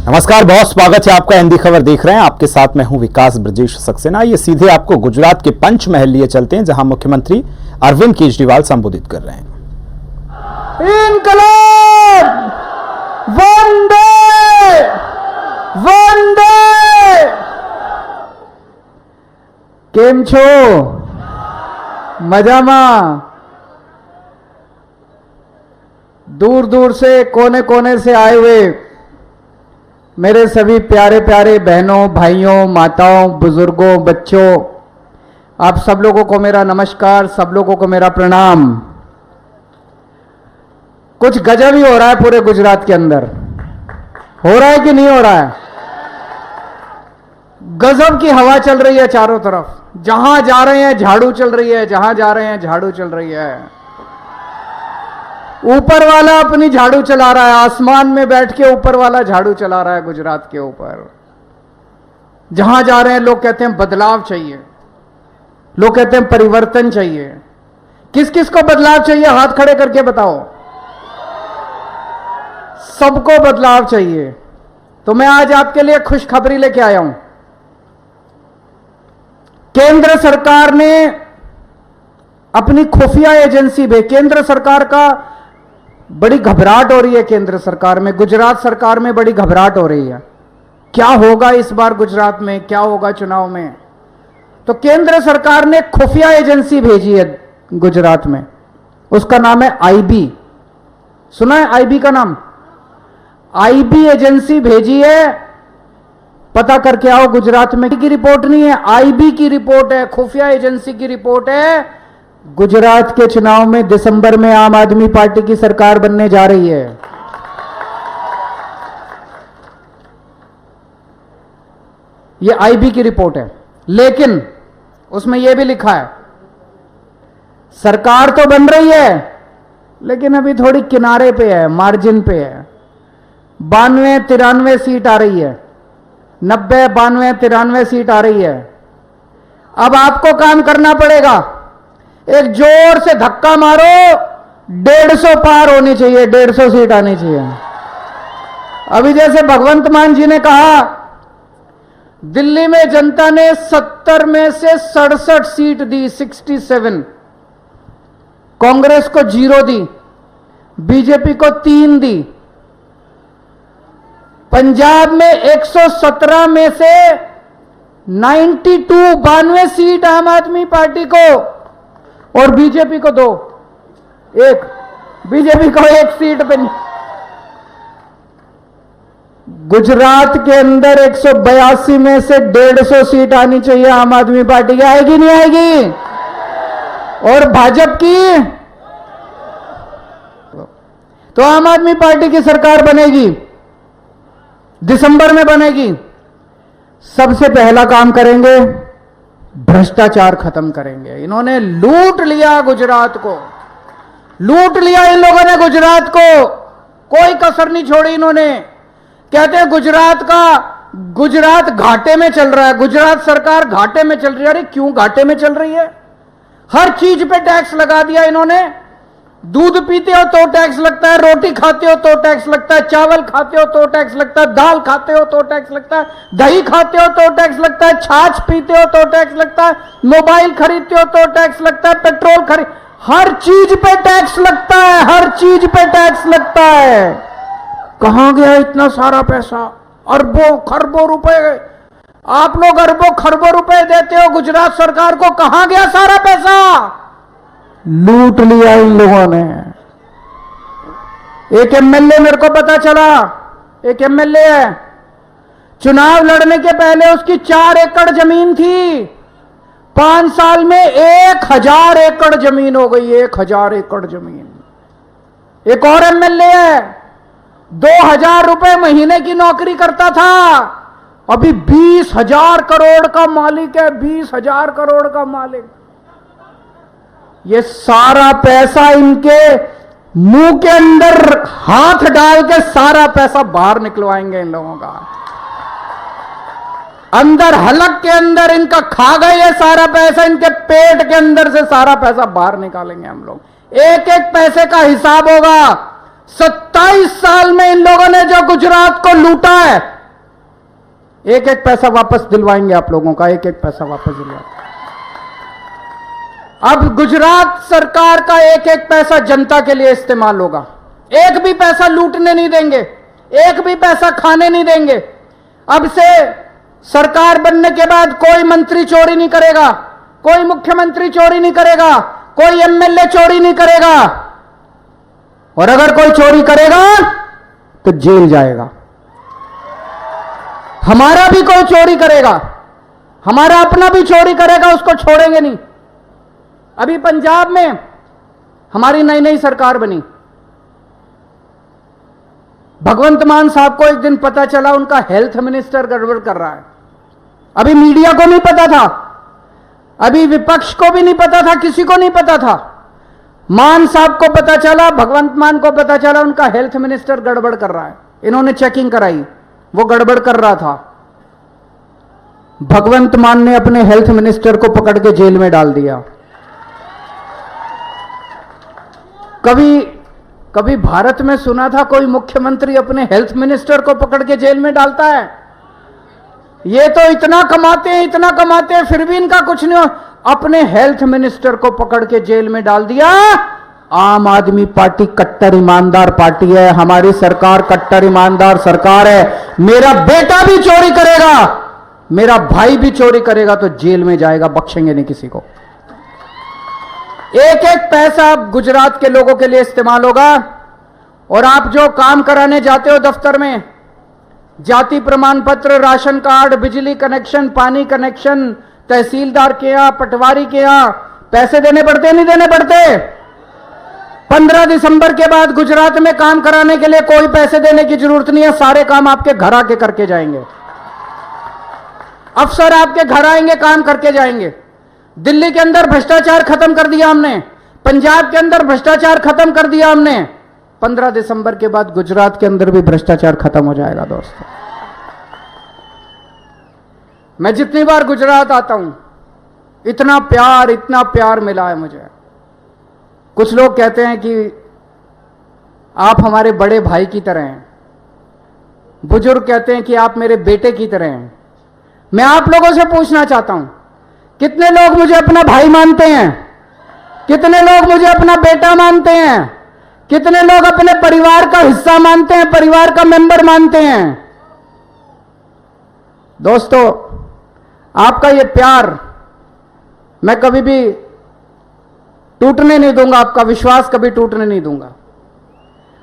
नमस्कार, बहुत स्वागत है आपका। हिंदी खबर देख रहे हैं। आपके साथ मैं हूं विकास ब्रजेश सक्सेना। ये सीधे आपको गुजरात के पंचमहल लिए चलते हैं, जहां मुख्यमंत्री अरविंद केजरीवाल संबोधित कर रहे हैं। इनकलाब वंदे वंदे। केम छो? मजामा? दूर दूर से, कोने कोने से आए हुए मेरे सभी प्यारे प्यारे बहनों, भाइयों, माताओं, बुजुर्गों, बच्चों, आप सब लोगों को मेरा नमस्कार, सब लोगों को मेरा प्रणाम। कुछ गजब ही हो रहा है पूरे गुजरात के अंदर। हो रहा है कि नहीं हो रहा है? गजब की हवा चल रही है चारों तरफ। जहां जा रहे हैं झाड़ू चल रही है, जहां जा रहे हैं झाड़ू चल रही है। ऊपर वाला अपनी झाड़ू चला रहा है, आसमान में बैठ के ऊपर वाला झाड़ू चला रहा है गुजरात के ऊपर। जहां जा रहे हैं लोग कहते हैं बदलाव चाहिए, लोग कहते हैं परिवर्तन चाहिए। किस किस को बदलाव चाहिए? हाथ खड़े करके बताओ। सबको बदलाव चाहिए। तो मैं आज आपके लिए खुशखबरी लेके आया हूं। केंद्र सरकार ने अपनी खुफिया एजेंसी में, केंद्र सरकार का बड़ी घबराहट हो रही है। केंद्र सरकार में, गुजरात सरकार में बड़ी घबराहट हो रही है। क्या होगा इस बार गुजरात में, क्या होगा चुनाव में? तो केंद्र सरकार ने खुफिया एजेंसी भेजी है गुजरात में। उसका नाम है आईबी। सुना है आईबी का नाम? आईबी एजेंसी भेजी है। पता करके आओ गुजरात में। की रिपोर्ट नहीं है, आईबी की रिपोर्ट है, खुफिया एजेंसी की रिपोर्ट है। गुजरात के चुनाव में दिसंबर में आम आदमी पार्टी की सरकार बनने जा रही है। यह आईबी की रिपोर्ट है, लेकिन उसमें यह भी लिखा है सरकार तो बन रही है, लेकिन अभी थोड़ी किनारे पे है, मार्जिन पे है। 92-93 सीट आ रही है, 90-92-93 सीट आ रही है। अब आपको काम करना पड़ेगा। एक जोर से धक्का मारो, 150 पार होनी चाहिए, 150 सीट आनी चाहिए। अभी जैसे भगवंत मान जी ने कहा, दिल्ली में जनता ने 70 में से 67 सीट दी, 67। कांग्रेस को 0 दी, बीजेपी को 3 दी। पंजाब में 117 में से 92 सीट आम आदमी पार्टी को और बीजेपी को 2, एक बीजेपी को 1 सीट पे। गुजरात के अंदर 182 में से 150 सीट आनी चाहिए आम आदमी पार्टी की। आएगी नहीं आएगी? और भाजपा की तो आम आदमी पार्टी की सरकार बनेगी, दिसंबर में बनेगी। सबसे पहला काम करेंगे, भ्रष्टाचार खत्म करेंगे। इन्होंने लूट लिया गुजरात को, लूट लिया इन लोगों ने गुजरात को, कोई कसर नहीं छोड़ी इन्होंने। कहते हैं गुजरात घाटे में चल रहा है, गुजरात सरकार घाटे में चल रही है। अरे क्यों घाटे में चल रही है? हर चीज पे टैक्स लगा दिया इन्होंने। दूध पीते हो तो टैक्स लगता है, रोटी खाते हो तो टैक्स लगता है, चावल खाते हो तो टैक्स लगता है, दाल खाते हो तो टैक्स लगता है, दही खाते हो तो टैक्स लगता है, छाछ पीते हो तो टैक्स लगता है, मोबाइल खरीदते हो तो टैक्स लगता है, पेट्रोल हर चीज पे टैक्स लगता है, हर चीज पे टैक्स लगता है। कहां गया इतना सारा पैसा? अरबों खरबों रुपए आप लोग अरबों खरबों रुपए देते हो गुजरात सरकार को। कहां गया सारा पैसा? लूट लिया इन लोगों ने। एक एमएलए, मेरे को पता चला, एक एमएलए है, चुनाव लड़ने के पहले उसकी 4 एकड़ जमीन थी, 5 साल में 1000 एकड़ जमीन हो गई, 1000 एकड़ जमीन। एक और एमएलए है, 2000 रुपए महीने की नौकरी करता था, अभी 20,000 करोड़ का मालिक है, 20,000 करोड़ का मालिक। ये सारा पैसा इनके मुंह के अंदर हाथ डाल के सारा पैसा बाहर निकलवाएंगे इन लोगों का। अंदर हलक के अंदर इनका खा गए ये सारा पैसा, इनके पेट के अंदर से सारा पैसा बाहर निकालेंगे हम लोग। एक एक पैसे का हिसाब होगा। 27 साल में इन लोगों ने जो गुजरात को लूटा है, एक एक पैसा वापस दिलवाएंगे आप लोगों का, एक एक पैसा वापस दिलवाएंगे। अब गुजरात सरकार का एक एक पैसा जनता के लिए इस्तेमाल होगा। एक भी पैसा लूटने नहीं देंगे, एक भी पैसा खाने नहीं देंगे। अब से सरकार बनने के बाद कोई मंत्री चोरी नहीं करेगा, कोई मुख्यमंत्री चोरी नहीं करेगा, कोई एमएलए चोरी नहीं करेगा, और अगर कोई चोरी करेगा तो जेल जाएगा। हमारा भी कोई चोरी करेगा, हमारा अपना भी चोरी करेगा, उसको छोड़ेंगे नहीं। अभी पंजाब में हमारी नई नई सरकार बनी। भगवंत मान साहब को एक दिन पता चला उनका हेल्थ मिनिस्टर गड़बड़ कर रहा है। अभी मीडिया को नहीं पता था, अभी विपक्ष को भी नहीं पता था, किसी को नहीं पता था। मान साहब को पता चला, भगवंत मान को पता चला उनका हेल्थ मिनिस्टर गड़बड़ कर रहा है। इन्होंने चेकिंग कराई, वो गड़बड़ कर रहा था। भगवंत मान ने अपने हेल्थ मिनिस्टर को पकड़ के जेल में डाल दिया। कभी भारत में सुना था कोई मुख्यमंत्री अपने हेल्थ मिनिस्टर को पकड़ के जेल में डालता है? ये तो इतना कमाते हैं फिर भी इनका कुछ नहीं हो। अपने हेल्थ मिनिस्टर को पकड़ के जेल में डाल दिया। आम आदमी पार्टी कट्टर ईमानदार पार्टी है, हमारी सरकार कट्टर ईमानदार सरकार है। मेरा बेटा भी चोरी करेगा, मेरा भाई भी चोरी करेगा तो जेल में जाएगा, बख्शेंगे नहीं किसी को। एक एक पैसा अब गुजरात के लोगों के लिए इस्तेमाल होगा। और आप जो काम कराने जाते हो दफ्तर में, जाति प्रमाण पत्र, राशन कार्ड, बिजली कनेक्शन, पानी कनेक्शन, तहसीलदार के यहां, पटवारी के यहां पैसे देने पड़ते नहीं देने पड़ते? 15 दिसंबर के बाद गुजरात में काम कराने के लिए कोई पैसे देने की जरूरत नहीं है, सारे काम आपके घर आके करके जाएंगे। अफसर आपके घर आएंगे, काम करके जाएंगे। दिल्ली के अंदर भ्रष्टाचार खत्म कर दिया हमने, पंजाब के अंदर भ्रष्टाचार खत्म कर दिया हमने। 15 दिसंबर के बाद गुजरात के अंदर भी भ्रष्टाचार खत्म हो जाएगा दोस्तों। मैं जितनी बार गुजरात आता हूं, इतना प्यार मिला है मुझे। कुछ लोग कहते हैं कि आप हमारे बड़े भाई की तरह हैं, बुजुर्ग कहते हैं कि आप मेरे बेटे की तरह हैं। मैं आप लोगों से पूछना चाहता हूं, कितने लोग मुझे अपना भाई मानते हैं? कितने लोग मुझे अपना बेटा मानते हैं? कितने लोग अपने परिवार का हिस्सा मानते हैं, परिवार का मेंबर मानते हैं? दोस्तों, आपका ये प्यार मैं कभी भी टूटने नहीं दूंगा, आपका विश्वास कभी टूटने नहीं दूंगा।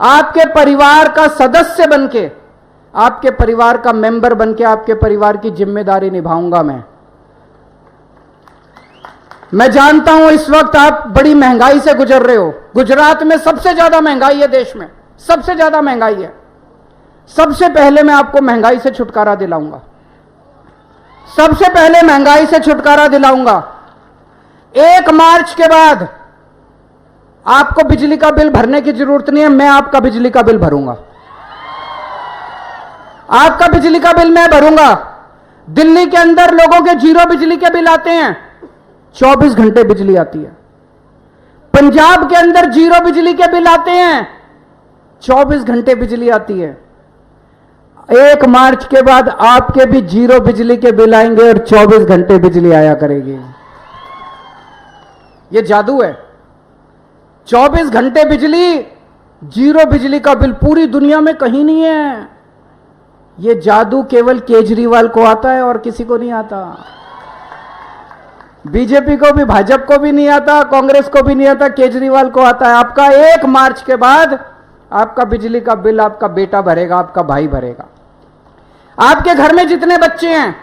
आपके परिवार का सदस्य बनके, आपके परिवार का मेंबर बनके आपके परिवार की जिम्मेदारी निभाऊंगा मैं जानता हूं इस वक्त आप बड़ी महंगाई से गुजर रहे हो। गुजरात में सबसे ज्यादा महंगाई है, देश में सबसे ज्यादा महंगाई है। सबसे पहले मैं आपको महंगाई से छुटकारा दिलाऊंगा, सबसे पहले महंगाई से छुटकारा दिलाऊंगा। 1 मार्च के बाद आपको बिजली का बिल भरने की जरूरत नहीं है, मैं आपका बिजली का बिल भरूंगा। आपका बिजली का बिल मैं भरूंगा। दिल्ली के अंदर लोगों के 0 बिजली के बिल आते हैं, 24 घंटे बिजली आती है। पंजाब के अंदर 0 बिजली के बिल आते हैं, 24 घंटे बिजली आती है। 1 मार्च के बाद आपके भी 0 बिजली के बिल आएंगे और 24 घंटे बिजली आया करेगी। यह जादू है। 24 घंटे बिजली, 0 बिजली का बिल पूरी दुनिया में कहीं नहीं है। यह जादू केवल केजरीवाल को आता है और किसी को नहीं आता। बीजेपी को भी, भाजपा को भी नहीं आता, कांग्रेस को भी नहीं आता, केजरीवाल को आता है। आपका 1 मार्च के बाद आपका बिजली का बिल आपका बेटा भरेगा, आपका भाई भरेगा। आपके घर में जितने बच्चे हैं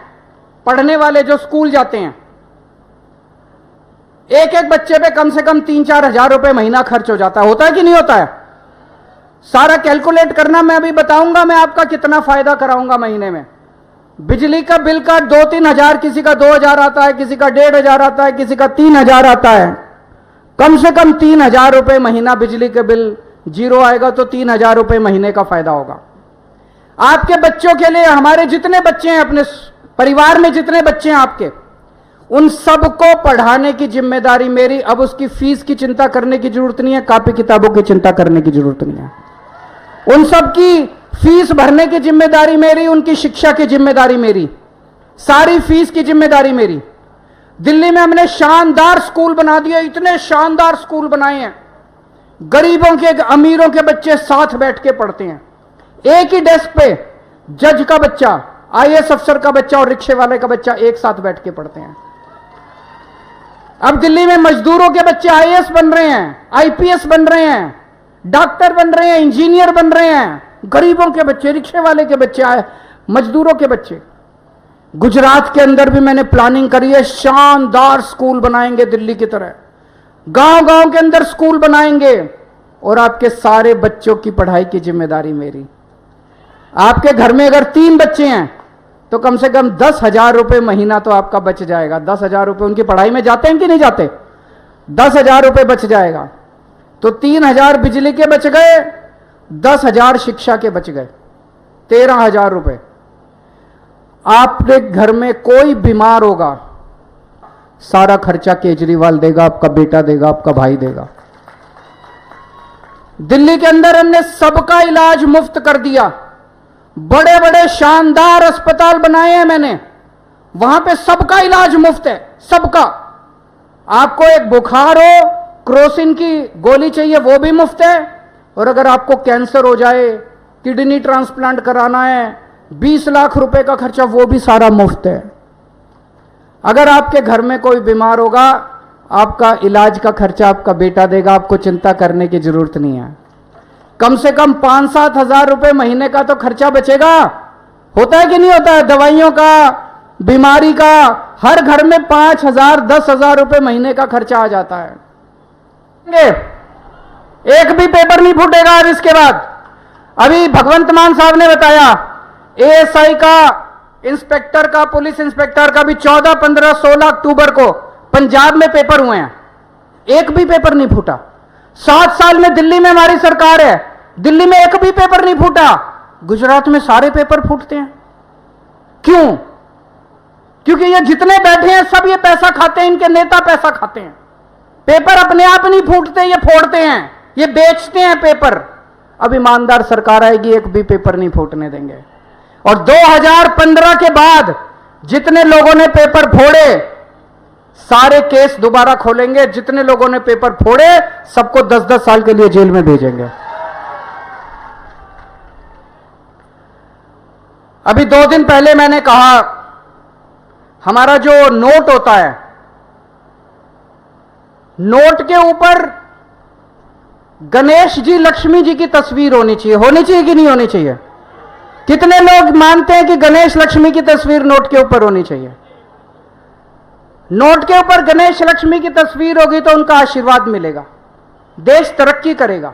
पढ़ने वाले, जो स्कूल जाते हैं, एक एक बच्चे पे कम से कम 3-4 हजार रुपए महीना खर्च हो जाता है। होता है कि नहीं होता है? सारा कैलकुलेट करना मैं अभी बताऊंगा, मैं आपका कितना फायदा कराऊंगा महीने में। बिजली का बिल का 2-3 हजार, किसी का 2,000 आता है, किसी का 1,500 आता है, किसी का 3,000 आता है। कम से कम 3,000 रुपए महीना बिजली के बिल 0 आएगा तो 3,000 रुपए महीने का फायदा होगा। आपके बच्चों के लिए, हमारे जितने बच्चे हैं, अपने परिवार में जितने बच्चे हैं आपके, उन सबको पढ़ाने की जिम्मेदारी मेरी। अब उसकी फीस की चिंता करने की जरूरत नहीं है, कॉपी किताबों की चिंता करने की जरूरत नहीं है। उन सबकी फीस भरने की जिम्मेदारी मेरी, उनकी शिक्षा की जिम्मेदारी मेरी, सारी फीस की जिम्मेदारी मेरी। दिल्ली में हमने शानदार स्कूल बना दिए, इतने शानदार स्कूल बनाए हैं, गरीबों के अमीरों के बच्चे साथ बैठ के पढ़ते हैं। एक ही डेस्क पे जज का बच्चा, आईएएस अफसर का बच्चा और रिक्शे वाले का बच्चा एक साथ बैठ के पढ़ते हैं। अब दिल्ली में मजदूरों के बच्चे आईएएस बन रहे हैं, आईपीएस बन रहे हैं, डॉक्टर बन रहे हैं, इंजीनियर बन रहे हैं। गरीबों के बच्चे, रिक्शे वाले के बच्चे, मजदूरों के बच्चे। गुजरात के अंदर भी मैंने प्लानिंग करी है, शानदार स्कूल बनाएंगे दिल्ली की तरह, गांव गांव के अंदर स्कूल बनाएंगे और आपके सारे बच्चों की पढ़ाई की जिम्मेदारी मेरी। आपके घर में अगर 3 बच्चे हैं तो कम से कम 10,000 रुपए महीना तो आपका बच जाएगा। 10,000 रुपए उनकी पढ़ाई में जाते हैं कि नहीं जाते? 10,000 रुपए बच जाएगा तो 3,000 बिजली के बच गए, 10,000 शिक्षा के बच गए, 13,000 रुपए। आपके घर में कोई बीमार होगा, सारा खर्चा केजरीवाल देगा, आपका बेटा देगा, आपका भाई देगा। दिल्ली के अंदर हमने सबका इलाज मुफ्त कर दिया, बड़े बड़े शानदार अस्पताल बनाए हैं मैंने, वहां पे सबका इलाज मुफ्त है, सबका। आपको एक बुखार हो, क्रोसिन की गोली चाहिए, वो भी मुफ्त है। और अगर आपको कैंसर हो जाए, किडनी ट्रांसप्लांट कराना है, 20 लाख रुपए का खर्चा, वो भी सारा मुफ्त है। अगर आपके घर में कोई बीमार होगा, आपका इलाज का खर्चा आपका बेटा देगा, आपको चिंता करने की जरूरत नहीं है। कम से कम 5-7 हजार रुपए महीने का तो खर्चा बचेगा। होता है कि नहीं होता है? दवाइयों का, बीमारी का, हर घर में 5,000 10,000 रुपए महीने का खर्चा आ जाता है। एक भी पेपर नहीं फूटेगा आज इसके बाद। अभी भगवंत मान साहब ने बताया, एएसआई का, इंस्पेक्टर का, पुलिस इंस्पेक्टर का भी 14, 15, 16 अक्टूबर को पंजाब में पेपर हुए हैं, एक भी पेपर नहीं फूटा। 7 साल में दिल्ली में हमारी सरकार है, दिल्ली में एक भी पेपर नहीं फूटा। गुजरात में सारे पेपर फूटते हैं। क्यों? क्योंकि ये जितने बैठे हैं सब ये पैसा खाते हैं, इनके नेता पैसा खाते हैं। पेपर अपने आप नहीं फूटते, ये फोड़ते हैं, ये बेचते हैं पेपर। अब ईमानदार सरकार आएगी, एक भी पेपर नहीं फूटने देंगे। और 2015 के बाद जितने लोगों ने पेपर फोड़े, सारे केस दोबारा खोलेंगे। जितने लोगों ने पेपर फोड़े सबको 10-10 साल के लिए जेल में भेजेंगे। अभी 2 दिन पहले मैंने कहा, हमारा जो नोट होता है, नोट के ऊपर गणेश जी, लक्ष्मी जी की तस्वीर होनी चाहिए कि नहीं होनी चाहिए? कितने लोग मानते हैं कि गणेश लक्ष्मी की तस्वीर नोट के ऊपर होनी चाहिए? नोट के ऊपर गणेश लक्ष्मी की तस्वीर होगी तो उनका आशीर्वाद मिलेगा, देश तरक्की करेगा।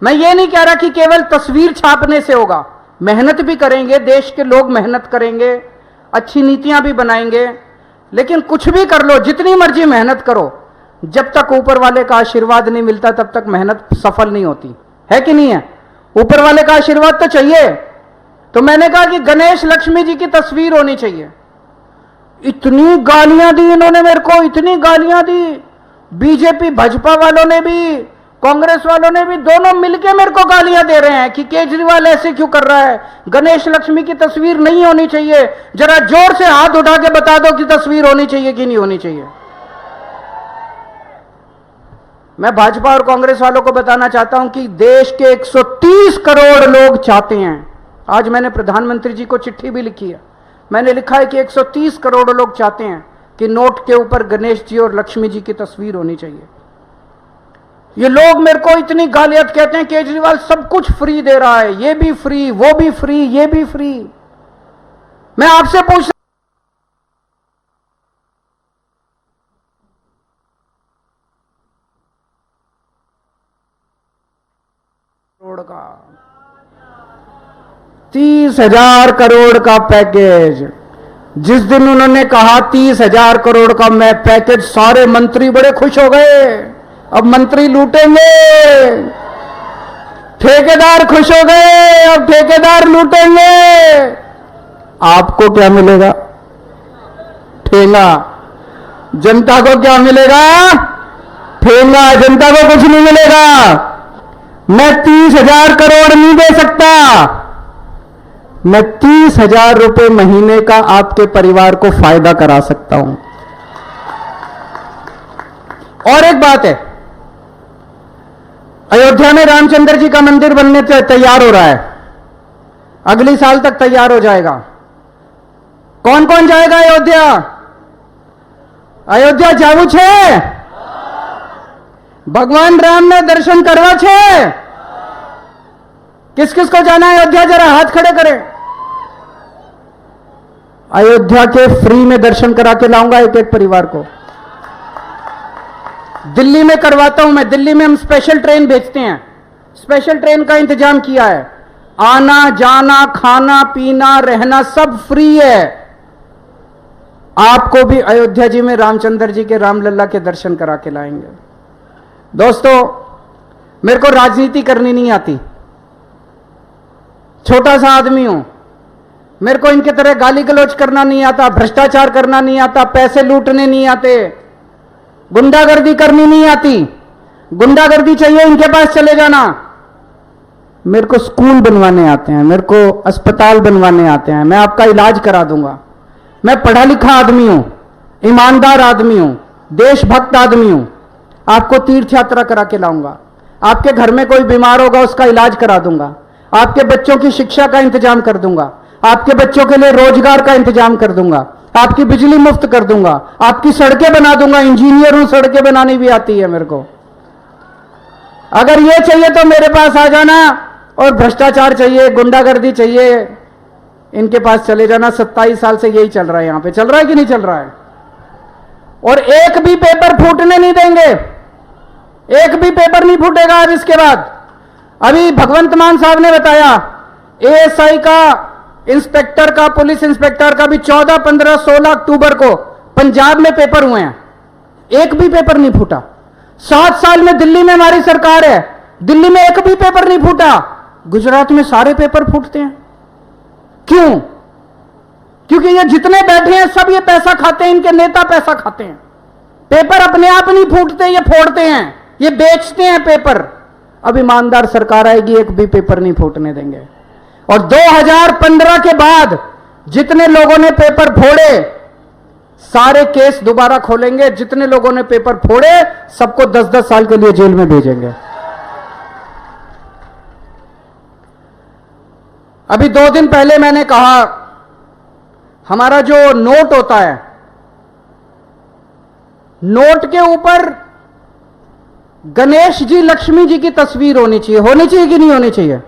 मैं ये नहीं कह रहा कि केवल तस्वीर छापने से होगा, मेहनत भी करेंगे, देश के लोग मेहनत करेंगे, अच्छी नीतियां भी बनाएंगे। लेकिन कुछ भी कर लो, जितनी मर्जी मेहनत करो, जब तक ऊपर वाले का आशीर्वाद नहीं मिलता तब तक मेहनत सफल नहीं होती है कि नहीं है? ऊपर वाले का आशीर्वाद तो चाहिए। तो मैंने कहा कि गणेश लक्ष्मी जी की तस्वीर होनी चाहिए। इतनी गालियां दी इन्होंने मेरे को, इतनी गालियां दी। बीजेपी भाजपा वालों ने भी, कांग्रेस वालों ने भी, दोनों मिलकर मेरे को गालियां दे रहे हैं कि केजरीवाल ऐसे क्यों कर रहा है, गणेश लक्ष्मी की तस्वीर नहीं होनी चाहिए। जरा जोर से हाथ उठा के बता दो कि तस्वीर होनी चाहिए कि नहीं होनी चाहिए। मैं भाजपा और कांग्रेस वालों को बताना चाहता हूं कि देश के 130 करोड़ लोग चाहते हैं। आज मैंने प्रधानमंत्री जी को चिट्ठी भी लिखी है, मैंने लिखा है कि 130 करोड़ लोग चाहते हैं कि नोट के ऊपर गणेश जी और लक्ष्मी जी की तस्वीर होनी चाहिए। ये लोग मेरे को इतनी गालियां कहते हैं केजरीवाल सब कुछ फ्री दे रहा है, ये भी फ्री, वो भी फ्री, ये भी फ्री। मैं आपसे पूछ करोड़ का 30,000 करोड़ का पैकेज, जिस दिन उन्होंने कहा 30,000 करोड़ का मैं पैकेज, सारे मंत्री बड़े खुश हो गए। अब मंत्री लूटेंगे, ठेकेदार खुश हो गए, अब ठेकेदार लूटेंगे। आपको क्या मिलेगा? ठेंगा। जनता को क्या मिलेगा? ठेंगा। जनता को कुछ नहीं मिलेगा। मैं 30,000 करोड़ नहीं दे सकता, मैं 30,000 रुपए महीने का आपके परिवार को फायदा करा सकता हूं। और एक बात है, अयोध्या में रामचंद्र जी का मंदिर बनने तैयार हो रहा है, अगली साल तक तैयार हो जाएगा। कौन कौन जाएगा अयोध्या? अयोध्या जाऊ छे? भगवान राम ने दर्शन करवा छे? किस किस को जाना है अयोध्या? जरा हाथ खड़े करें। अयोध्या के फ्री में दर्शन करा के लाऊंगा एक एक परिवार को। दिल्ली में करवाता हूं मैं, दिल्ली में हम स्पेशल ट्रेन भेजते हैं, स्पेशल ट्रेन का इंतजाम किया है, आना जाना खाना पीना रहना सब फ्री है। आपको भी अयोध्या जी में रामचंद्र जी के रामलला के दर्शन करा के लाएंगे। दोस्तों, मेरे को राजनीति करनी नहीं आती, छोटा सा आदमी हूं, मेरे को इनके तरह गाली गलौज करना नहीं आता, भ्रष्टाचार करना नहीं आता, पैसे लूटने नहीं आते, गुंडागर्दी करनी नहीं आती। गुंडागर्दी चाहिए इनके पास चले जाना। मेरे को स्कूल बनवाने आते हैं, मेरे को अस्पताल बनवाने आते हैं, मैं आपका इलाज करा दूंगा। मैं पढ़ा लिखा आदमी हूं, ईमानदार आदमी हूं, देशभक्त आदमी हूं। आपको तीर्थ यात्रा करा के लाऊंगा, आपके घर में कोई बीमार होगा उसका इलाज करा दूंगा, आपके बच्चों की शिक्षा का इंतजाम कर दूंगा, आपके बच्चों के लिए रोजगार का इंतजाम कर दूंगा, आपकी बिजली मुफ्त कर दूंगा, आपकी सड़कें बना दूंगा। इंजीनियर हूं, सड़कें बनानी भी आती है मेरे को। अगर ये चाहिए तो मेरे पास आ जाना, और भ्रष्टाचार चाहिए, गुंडागर्दी चाहिए, इनके पास चले जाना। 27 साल से यही चल रहा है, यहां पे चल रहा है कि नहीं चल रहा है? और एक भी पेपर फूटने नहीं देंगे, एक भी पेपर नहीं फूटेगा आज इसके बाद। अभी भगवंत मान साहब ने बताया, एएसआई का, इंस्पेक्टर का, पुलिस इंस्पेक्टर का भी 14, 15, 16 अक्टूबर को पंजाब में पेपर हुए हैं, एक भी पेपर नहीं फूटा। 7 साल में दिल्ली में हमारी सरकार है, दिल्ली में एक भी पेपर नहीं फूटा। गुजरात में सारे पेपर फूटते हैं। क्यों? क्योंकि ये जितने बैठे हैं सब ये पैसा खाते हैं, इनके नेता पैसा खाते हैं। पेपर अपने आप नहीं फूटते, ये फोड़ते हैं, ये बेचते हैं पेपर। अब ईमानदार सरकार आएगी, एक भी पेपर नहीं फूटने देंगे। और 2015 के बाद जितने लोगों ने पेपर फोड़े, सारे केस दोबारा खोलेंगे। जितने लोगों ने पेपर फोड़े सबको 10-10 साल के लिए जेल में भेजेंगे। अभी 2 दिन पहले मैंने कहा, हमारा जो नोट होता है, नोट के ऊपर गणेश जी, लक्ष्मी जी की तस्वीर होनी चाहिए कि नहीं होनी चाहिए?